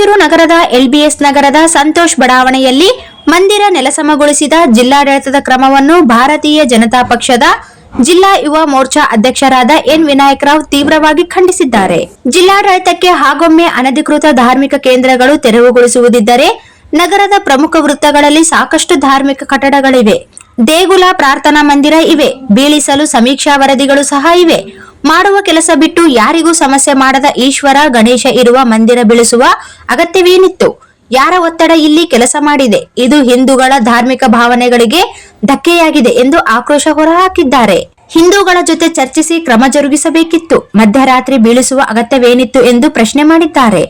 ರಾಯಚೂರು ನಗರದ ಎಲ್ಬಿಎಸ್ ನಗರದ ಸಂತೋಷ್ ಬಡಾವಣೆಯಲ್ಲಿ ಮಂದಿರ ನೆಲಸಮಗೊಳಿಸಿದ ಜಿಲ್ಲಾಡಳಿತದ ಕ್ರಮವನ್ನು ಭಾರತೀಯ ಜನತಾ ಪಕ್ಷದ ಜಿಲ್ಲಾ ಯುವ ಮೋರ್ಚಾ ಅಧ್ಯಕ್ಷರಾದ ಎನ್ ವಿನಾಯಕರಾವ್ ತೀವ್ರವಾಗಿ ಖಂಡಿಸಿದ್ದಾರೆ. ಜಿಲ್ಲಾಡಳಿತಕ್ಕೆ ಹಾಗೊಮ್ಮೆ ಅನಧಿಕೃತ ಧಾರ್ಮಿಕ ಕೇಂದ್ರಗಳು ತೆರವುಗೊಳಿಸುವುದಿದ್ದರೆ ನಗರದ ಪ್ರಮುಖ ವೃತ್ತಗಳಲ್ಲಿ ಸಾಕಷ್ಟು ಧಾರ್ಮಿಕ ಕಟ್ಟಡಗಳಿವೆ, ದೇಗುಲ, ಪ್ರಾರ್ಥನಾ ಮಂದಿರ ಇವೆ, ಬೀಳಿಸಲು ಸಮೀಕ್ಷಾ ವರದಿಗಳು ಸಹ ಇವೆ. ಮಾಡುವ ಕೆಲಸ ಬಿಟ್ಟು ಯಾರಿಗೂ ಸಮಸ್ಯೆ ಮಾಡದ ಈಶ್ವರ ಗಣೇಶ ಇರುವ ಮಂದಿರ ಬೀಳಿಸುವ ಅಗತ್ಯವೇನಿತ್ತು? ಯಾರ ಒತ್ತಡ ಇಲ್ಲಿ ಕೆಲಸ ಮಾಡಿದೆ? ಇದು ಹಿಂದೂಗಳ ಧಾರ್ಮಿಕ ಭಾವನೆಗಳಿಗೆ ಧಕ್ಕೆಯಾಗಿದೆ ಎಂದು ಆಕ್ರೋಶ ಹೊರಹಾಕಿದ್ದಾರೆ. ಹಿಂದೂಗಳ ಜೊತೆ ಚರ್ಚಿಸಿ ಕ್ರಮ ಜರುಗಿಸಬೇಕಿತ್ತು, ಮಧ್ಯರಾತ್ರಿ ಬೀಳಿಸುವ ಅಗತ್ಯವೇನಿತ್ತು ಎಂದು ಪ್ರಶ್ನೆ ಮಾಡಿದ್ದಾರೆ.